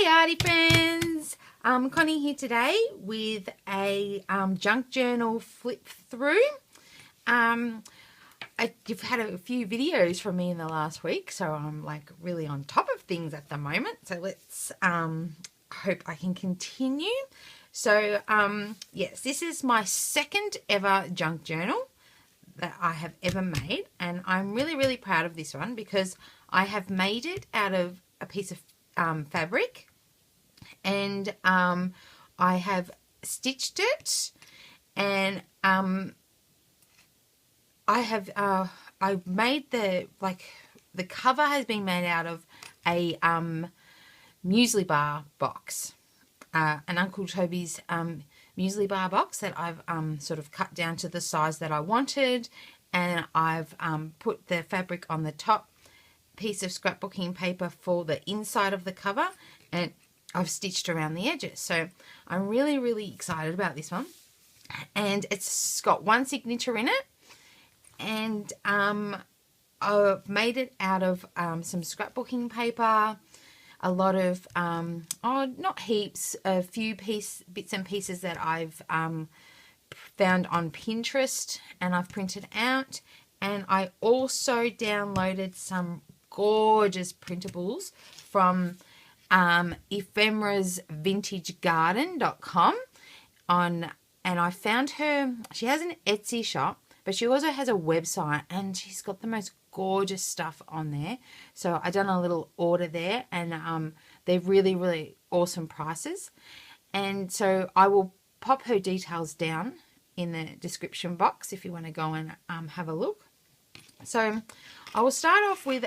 Hey arty friends, Connie here today with a junk journal flip through. You've had a few videos from me in the last week, so I'm like really on top of things at the moment. So let's hope I can continue. So yes, this is my second ever junk journal that I have ever made, and I'm really proud of this one because I have made it out of a piece of fabric, and I have stitched it, and I've made the cover has been made out of a muesli bar box, an Uncle Toby's muesli bar box that I've sort of cut down to the size that I wanted, and I've put the fabric on the top piece of scrapbooking paper for the inside of the cover, and I've stitched around the edges. So I'm really excited about this one, and it's got one signature in it, and I've made it out of some scrapbooking paper, a lot of not heaps, a few bits and pieces that I've found on Pinterest and I've printed out, and I also downloaded some gorgeous printables from ephemerasvintagegarden.com and I found her. She has an Etsy shop, but she also has a website, and she's got the most gorgeous stuff on there. So I done a little order there, and they're really awesome prices. And so I will pop her details down in the description box if you want to go and have a look. So I will start off with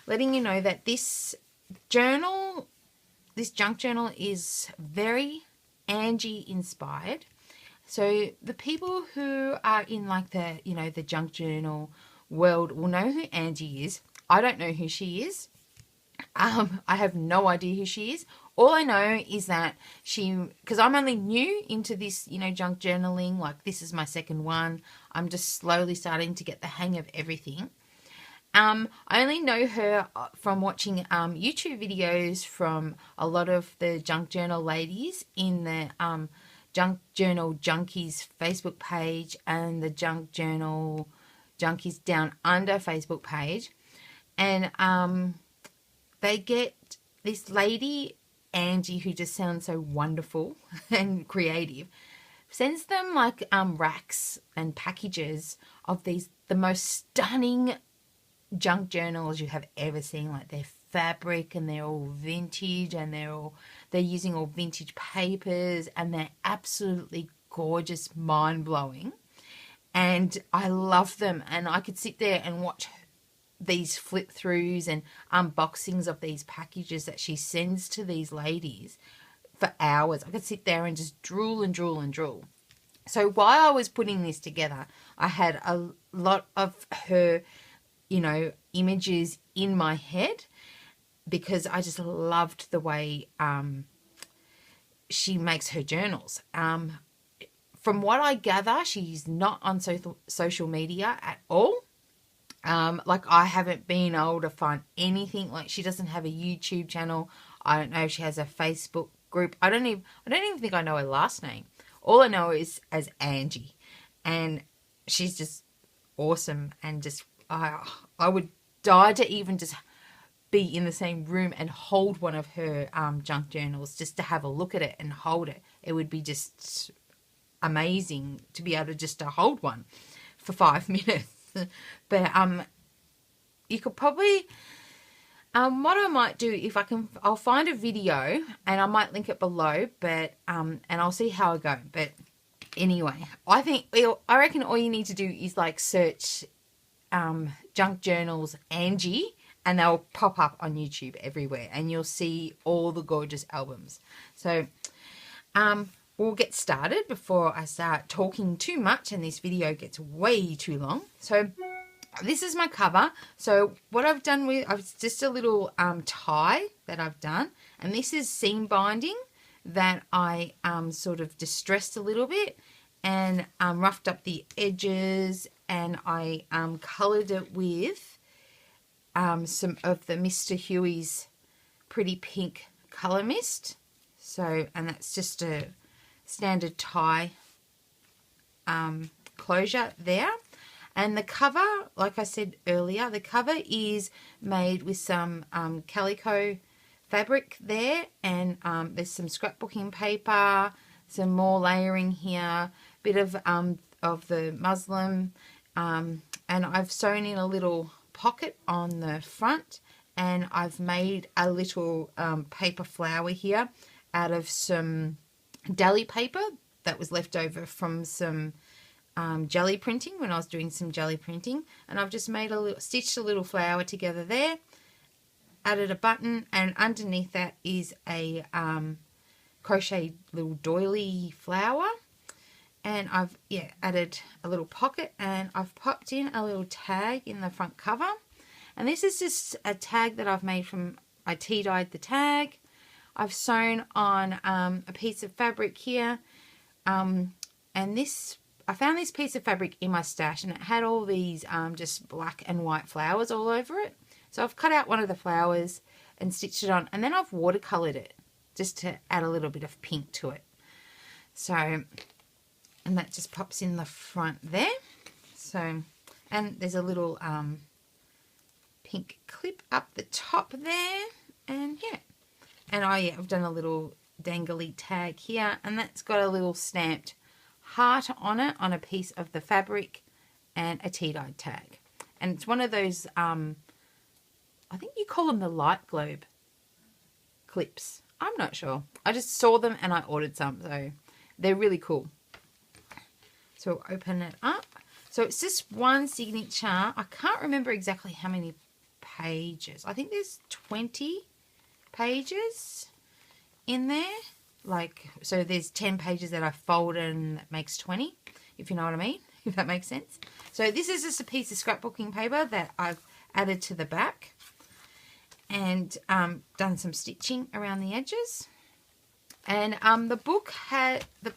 letting you know that this junk journal is very Angie inspired. So the people who are in like the junk journal world will know who Angie is. I don't know who she is. I have no idea who she is. All I know is that because I'm only new into this, junk journaling, like this is my second one. I'm just slowly starting to get the hang of everything. I only know her from watching YouTube videos from a lot of the junk journal ladies in the Junk Journal Junkies Facebook page and the Junk Journal Junkies Down Under Facebook page. And they get this lady, Angie, who just sounds so wonderful and creative, sends them like racks and packages of the most stunning junk journals you have ever seen. Like they're fabric and they're all vintage, and they're using all vintage papers, and they're absolutely gorgeous, mind-blowing, and I love them. And I could sit there and watch these flip throughs and unboxings of these packages that she sends to these ladies for hours. I could sit there and just drool and drool and drool. So while I was putting this together, I had a lot of her images in my head, because I just loved the way she makes her journals. From what I gather, she's not on social media at all. Like I haven't been able to find anything. Like she doesn't have a YouTube channel. I don't know if she has a Facebook group. I don't even think I know her last name. All I know is as Angie, and she's just awesome, and just I would die to even just be in the same room and hold one of her junk journals, just to have a look at it and hold it. It would be just amazing to be able to just to hold one for 5 minutes. But you could probably what I might do, if I can, I'll find a video and I might link it below, but and I'll see how I go. But anyway, I reckon all you need to do is like search junk journals Angie, and they'll pop up on YouTube everywhere, and you'll see all the gorgeous albums. So we'll get started before I start talking too much and this video gets way too long. So this is my cover. So what I've done it's just a little tie that I've done, and this is seam binding that I sort of distressed a little bit and roughed up the edges, and I coloured it with some of the Mr. Huey's pretty pink Colour Mist. So, and that's just a standard tie closure there. And the cover, like I said earlier, the cover is made with some calico fabric there, and there's some scrapbooking paper, some more layering here, bit of the muslin, and I've sewn in a little pocket on the front, and I've made a little paper flower here out of some deli paper that was left over from some jelly printing when I was doing some jelly printing, and I've just made stitched a little flower together there, added a button, and underneath that is a crochet little doily flower, and I've added a little pocket, and I've popped in a little tag in the front cover, and this is just a tag that I've made from, I tea dyed the tag. I've sewn on a piece of fabric here, and this, I found this piece of fabric in my stash, and it had all these just black and white flowers all over it. So I've cut out one of the flowers and stitched it on, and then I've watercoloured it just to add a little bit of pink to it. So, and that just pops in the front there. So, and there's a little pink clip up the top there, and yeah. And I've done a little dangly tag here, and that's got a little stamped heart on it on a piece of the fabric and a tea-dyed tag. And it's one of those, I think you call them the light globe clips. I'm not sure. I just saw them and I ordered some, so they're really cool. So we'll open it up. So it's just one signature. I can't remember exactly how many pages. I think there's 20 pages in there. Like, so there's 10 pages that I fold and that makes 20, if you know what I mean, if that makes sense. So this is just a piece of scrapbooking paper that I've added to the back, and done some stitching around the edges. And the book had the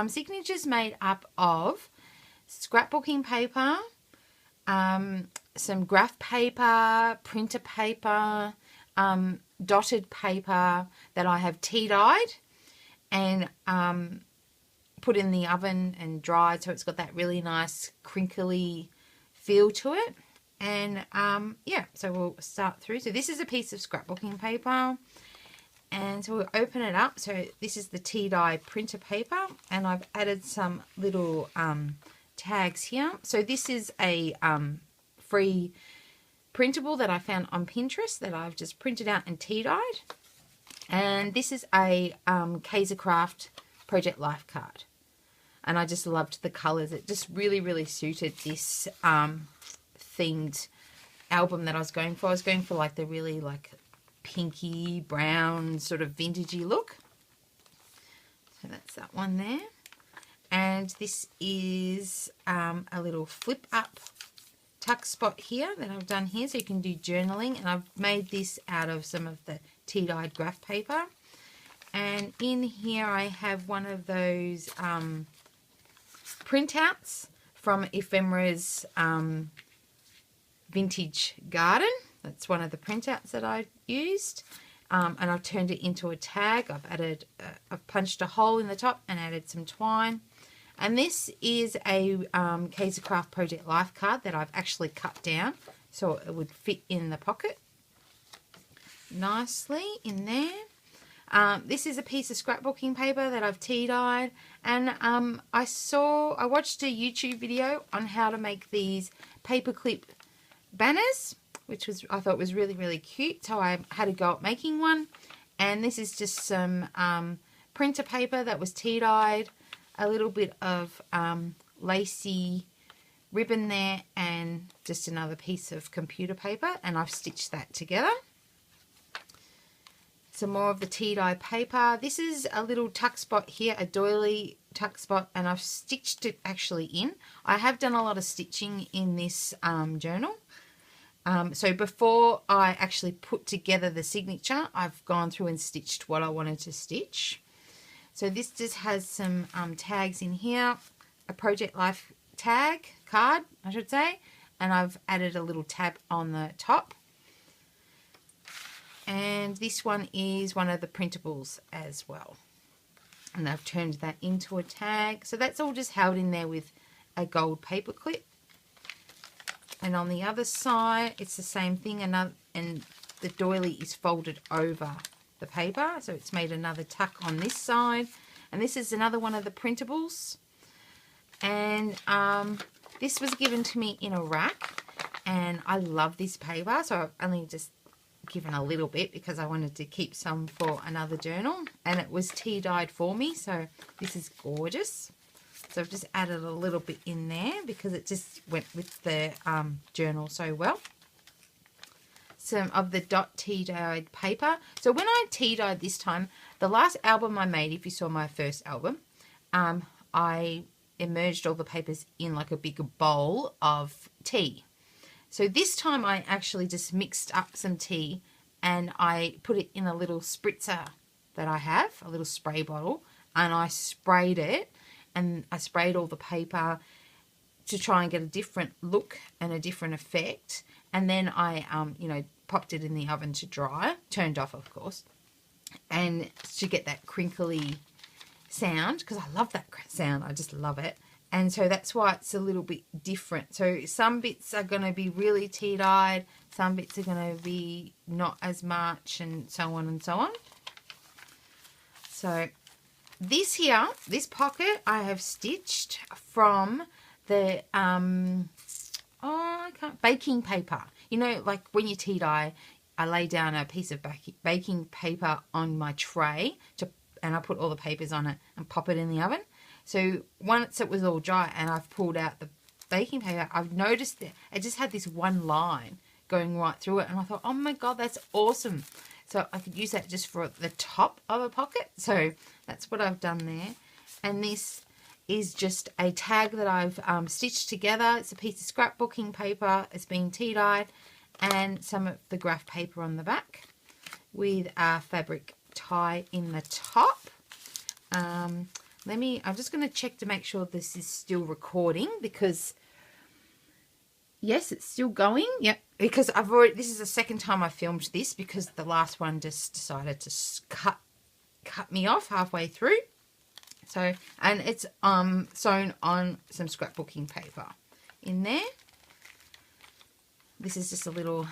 signatures made up of scrapbooking paper, some graph paper, printer paper, dotted paper that I have tea dyed and put in the oven and dried, so it's got that really nice crinkly feel to it. And yeah, so we'll start through. So this is a piece of scrapbooking paper, and so we'll open it up. So this is the tea dye printer paper, and I've added some little tags here. So this is a free printable that I found on Pinterest that I've just printed out and tea dyed. And this is a Kaiser Craft Project Life card, and I just loved the colours. It just really, really suited this themed album that I was going for. I was going for like the really like pinky brown sort of vintagey look. So that's that one there. And this is a little flip up tuck spot here that I've done here, so you can do journaling, and I've made this out of some of the tea dyed graph paper. And in here I have one of those printouts from Ephemera's Vintage Garden. That's one of the printouts that I used, and I've turned it into a tag. I've punched a hole in the top and added some twine. And this is a Kaiser Craft Project Life card that I've actually cut down so it would fit in the pocket nicely in there. This is a piece of scrapbooking paper that I've tea dyed, and I watched a YouTube video on how to make these paperclip banners, which I thought was really, really cute, so I had a go at making one. And this is just some printer paper that was tea dyed, a little bit of lacy ribbon there, and just another piece of computer paper, and I've stitched that together. Some more of the tea dye paper. This is a little tuck spot here, a doily tuck spot, and I've stitched it actually in. I have done a lot of stitching in this journal. So before I actually put together the signature, I've gone through and stitched what I wanted to stitch. So this just has some tags in here, a Project Life tag card, I should say, and I've added a little tab on the top. And this one is one of the printables as well. And I've turned that into a tag. So that's all just held in there with a gold paper clip. And on the other side, it's the same thing. And the doily is folded over the paper. So it's made another tuck on this side. And this is another one of the printables. And this was given to me in a rack. And I love this paper. So I've only just given a little bit because I wanted to keep some for another journal, and it was tea dyed for me, so this is gorgeous. So I've just added a little bit in there because it just went with the journal so well. Some of the dot tea dyed paper. So when I tea dyed this time, the last album I made, if you saw my first album, I immersed all the papers in like a big bowl of tea. So this time I actually just mixed up some tea and I put it in a little spritzer that I have, a little spray bottle, and I sprayed it, and I sprayed all the paper to try and get a different look and a different effect. And then I, popped it in the oven to dry, turned off of course, and to get that crinkly sound, because I love that sound, I just love it. And so that's why it's a little bit different. So some bits are going to be really tea-dyed, some bits are going to be not as much, and so on and so on. So this here, this pocket, I have stitched from the baking paper. You know, like when you tea dye, I lay down a piece of baking paper on my tray and I put all the papers on it and pop it in the oven. So once it was all dry and I've pulled out the baking paper, I've noticed that it just had this one line going right through it. And I thought, oh my God, that's awesome. So I could use that just for the top of a pocket. So that's what I've done there. And this is just a tag that I've stitched together. It's a piece of scrapbooking paper. It's been tea dyed, and some of the graph paper on the back with a fabric tie in the top. I'm just going to check to make sure this is still recording, because yes, it's still going. Yep, because this is the second time I filmed this, because the last one just decided to cut me off halfway through. So, and it's sewn on some scrapbooking paper in there. This is just a little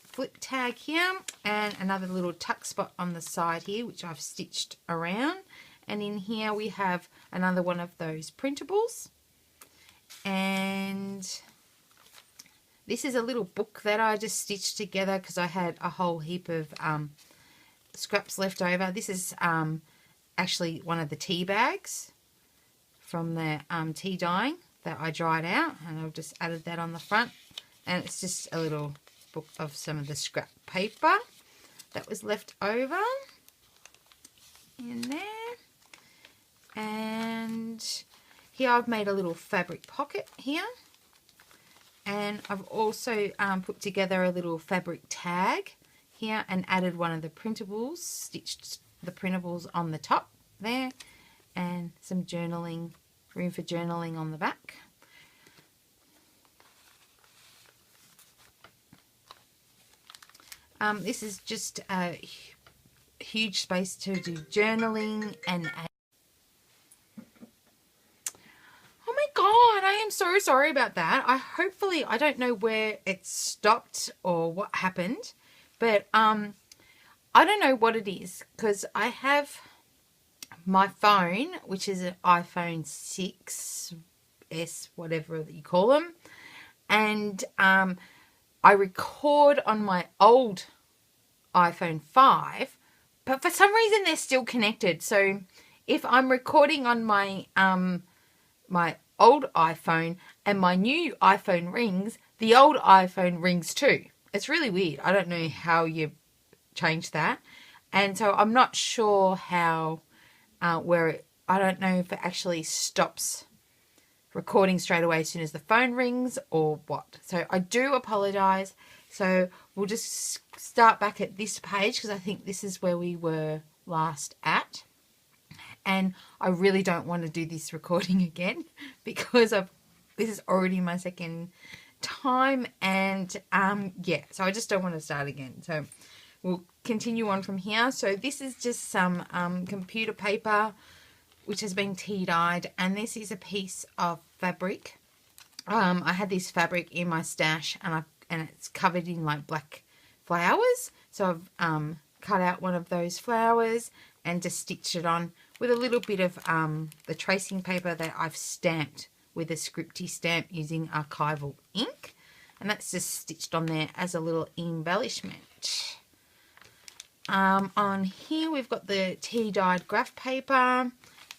flip tag here, and another little tuck spot on the side here, which I've stitched around. And in here we have another one of those printables. And this is a little book that I just stitched together because I had a whole heap of scraps left over. This is actually one of the tea bags from the tea dyeing that I dried out, and I've just added that on the front. And it's just a little book of some of the scrap paper that was left over in there. And here I've made a little fabric pocket here, and I've also put together a little fabric tag here and added one of the printables, stitched the printables on the top there, and some journaling, room for journaling on the back. This is just a huge space to do journaling and oh my God, I am so sorry about that. I don't know where it stopped or what happened, but I don't know what it is, because I have my phone, which is an iPhone 6S, whatever you call them, and I record on my old iPhone 5, but for some reason they're still connected. So if I'm recording on my my old iPhone and my new iPhone rings, the old iPhone rings too. It's really weird. I don't know how you change that, and so I'm not sure how I don't know if it actually stops recording straight away as soon as the phone rings or what. So I do apologize. So we'll just start back at this page, because I think this is where we were last at. And I really don't want to do this recording again, because this is already my second time, and yeah, so I just don't want to start again. So we'll continue on from here. So this is just some computer paper which has been tea dyed, and this is a piece of fabric. I had this fabric in my stash, and it's covered in like black flowers. So I've cut out one of those flowers and just stitched it on with a little bit of the tracing paper that I've stamped with a Scripty stamp using archival ink, and that's just stitched on there as a little embellishment. On here we've got the tea dyed graph paper,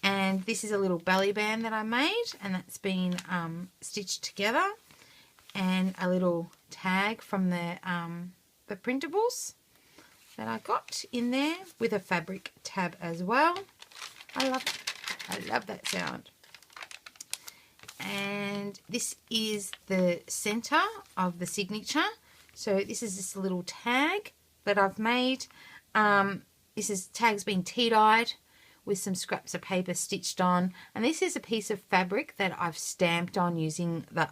and this is a little belly band that I made, and that's been stitched together, and a little tag from the printables that I got in there with a fabric tab as well. I love that sound. And this is the center of the signature. So this is just a little tag that I've made. Tag's been tea dyed with some scraps of paper stitched on, and this is a piece of fabric that I've stamped on using the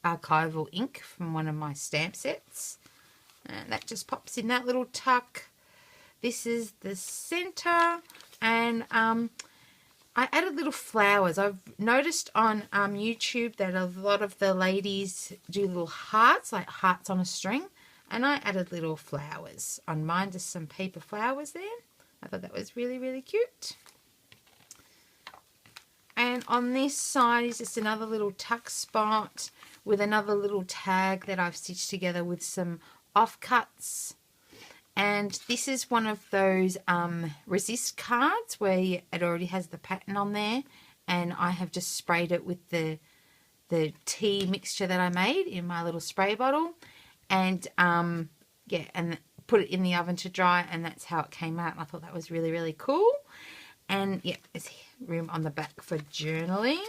archival ink from one of my stamp sets, and that just pops in that little tuck. This is the center, and I added little flowers. I've noticed on YouTube that a lot of the ladies do little hearts, like hearts on a string, and I added little flowers on mine, just some paper flowers there. I thought that was really, really cute. And on this side is just another little tuck spot with another little tag that I've stitched together with some offcuts. And this is one of those resist cards where it already has the pattern on there, and I have just sprayed it with the tea mixture that I made in my little spray bottle, and yeah, and put it in the oven to dry, and that's how it came out. And I thought that was really, really cool. And yeah, there's room on the back for journaling.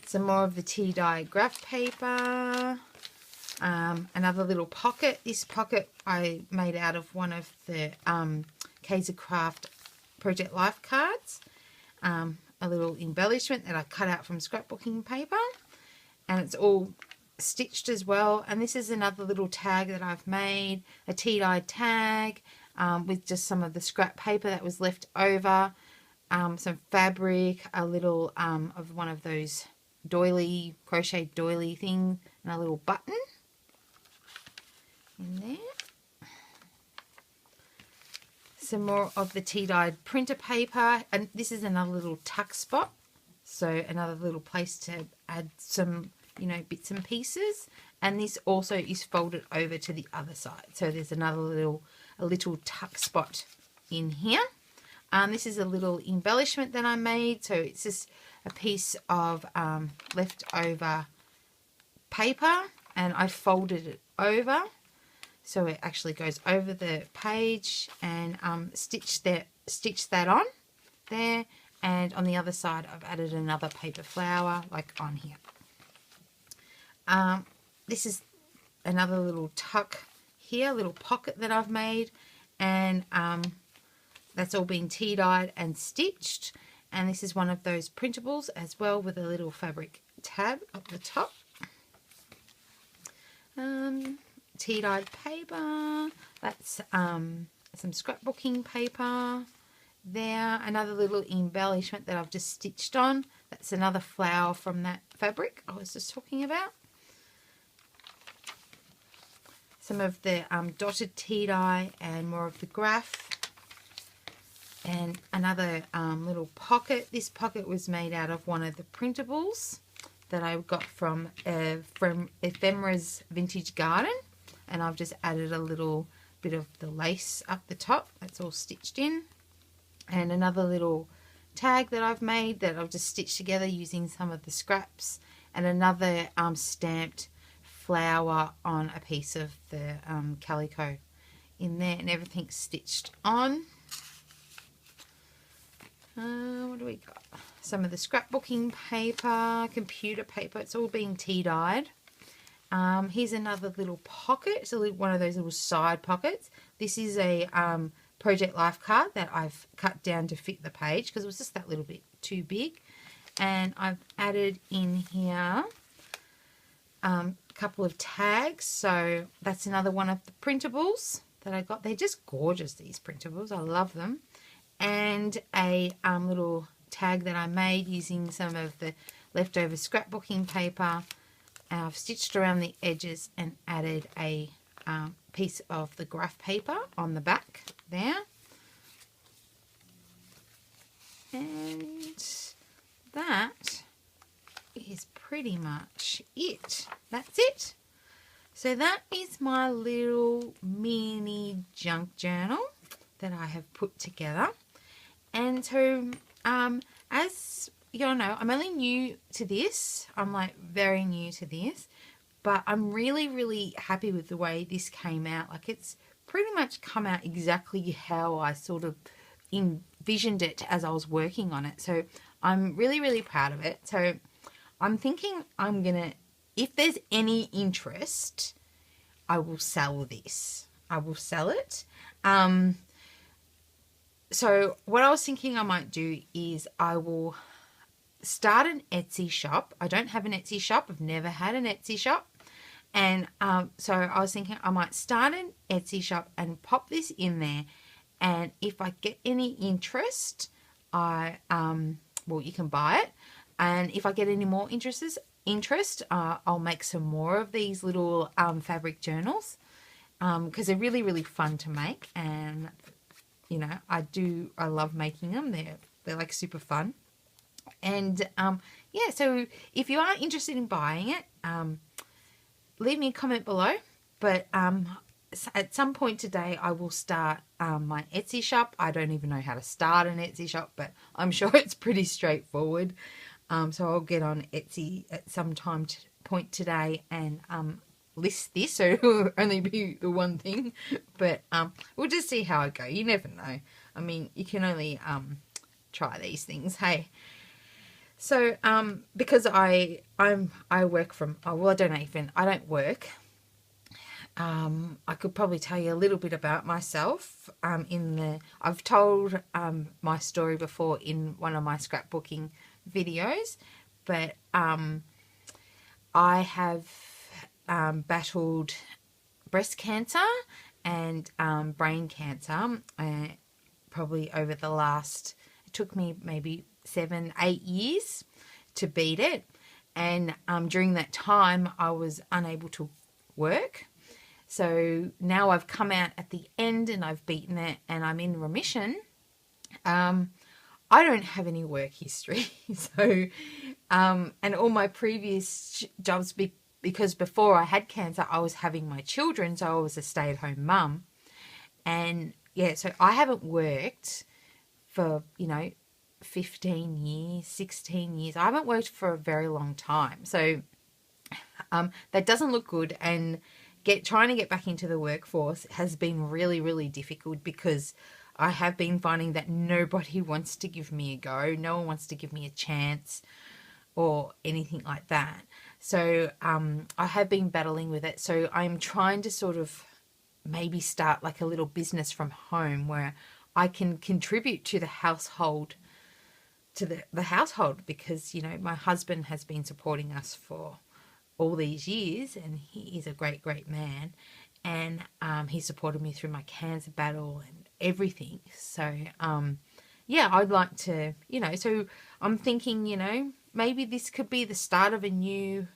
Some more of the tea dye graph paper. Another little pocket. This pocket I made out of one of the Kaiser Craft Project Life cards. A little embellishment that I cut out from scrapbooking paper, and it's all stitched as well. And this is another little tag that I've made, a tea dyed tag with just some of the scrap paper that was left over, some fabric, a little of one of those doily, crochet doily thing, and a little button in there. Some more of the tea dyed printer paper, and this is another little tuck spot, so another little place to add some, you know, bits and pieces. And this also is folded over to the other side, so there's another little tuck spot in here. This is a little embellishment that I made, so it's just a piece of leftover paper, and I folded it over so it actually goes over the page, and stitch that on there. And on the other side I've added another paper flower like on here. This is another little tuck here, little pocket that I've made, and that's all been tea dyed and stitched. And this is one of those printables as well with a little fabric tab up the top. Tea dyed paper, that's some scrapbooking paper there. Another little embellishment that I've just stitched on, that's another flower from that fabric I was just talking about. Some of the dotted tea dye and more of the graph. And another little pocket. This pocket was made out of one of the printables that I got from Ephemera's Vintage Garden. And I've just added a little bit of the lace up the top. That's all stitched in. And another little tag that I've made that I've just stitched together using some of the scraps. And another stamped flower on a piece of the calico in there, and everything's stitched on. What do we got? Some of the scrapbooking paper, computer paper, it's all being tea dyed. Here's another little pocket. It's one of those little side pockets. This is a Project Life card that I've cut down to fit the page because it was just that little bit too big. And I've added in here couple of tags. So that's another one of the printables that I got. They're just gorgeous, these printables. I love them. And a little tag that I made using some of the leftover scrapbooking paper. I've stitched around the edges and added a piece of the graph paper on the back there. And that is pretty much it. That's it. So that is my little mini junk journal that I have put together. And so as you all know, I'm only new to this. I'm like very new to this, but I'm really, really happy with the way this came out. Like, it's pretty much come out exactly how I sort of envisioned it as I was working on it. So I'm really, really proud of it. So I'm thinking I'm gonna, if there's any interest, I will sell this. I will sell it. So what I was thinking I might do is I will start an Etsy shop. I don't have an Etsy shop. I've never had an Etsy shop. And so I was thinking I might start an Etsy shop and pop this in there. And if I get any interest, well, you can buy it. And if I get any more interest, I'll make some more of these little fabric journals, because they're really, really fun to make. And, you know, I love making them. They're like super fun. And yeah, so if you are interested in buying it, leave me a comment below. But at some point today, I will start my Etsy shop. I don't even know how to start an Etsy shop, but I'm sure it's pretty straightforward. So I'll get on Etsy at some point today and list this. So it'll only be the one thing, but we'll just see how I go. You never know. I mean, you can only try these things. Hey. So because I work from, well, I don't work. I could probably tell you a little bit about myself. I've told my story before in one of my scrapbooking videos, but I have battled breast cancer and brain cancer probably over the last, it took me maybe 7-8 years to beat it. And during that time I was unable to work. So now I've come out at the end and I've beaten it and I'm in remission. I don't have any work history. So, and all my previous jobs, because before I had cancer, I was having my children. So I was a stay-at-home mum. And yeah, so I haven't worked for, 15 years, 16 years. I haven't worked for a very long time. So that doesn't look good. And trying to get back into the workforce has been really, really difficult, because I have been finding that nobody wants to give me a go. No one wants to give me a chance or anything like that. So I have been battling with it. So I'm trying to sort of maybe start like a little business from home where I can contribute to the household, because, my husband has been supporting us for all these years, and he is a great, great man. And he supported me through my cancer battle and everything. So, yeah, I'd like to, so I'm thinking, maybe this could be the start of a new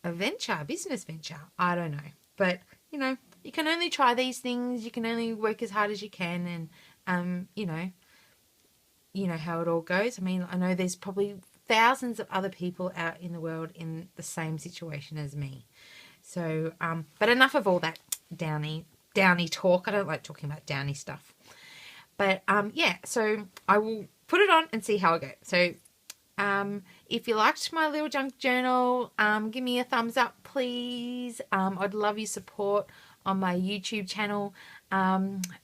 business venture. I don't know. But, you can only try these things. You can only work as hard as you can. And, you know how it all goes. I mean, I know there's probably thousands of other people out in the world in the same situation as me. So, but enough of all that downy talk. I don't like talking about downy stuff. But, yeah, so I will put it on and see how I go. So, if you liked my little junk journal, give me a thumbs up, please. I'd love your support on my YouTube channel.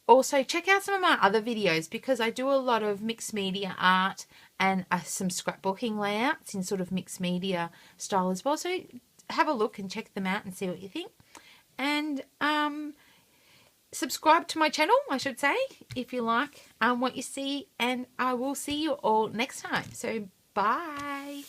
Also, check out some of my other videos, because I do a lot of mixed media art and some scrapbooking layouts in sort of mixed media style as well. So have a look and check them out and see what you think. And subscribe to my channel, I should say, if you like what you see. And I will see you all next time. So bye.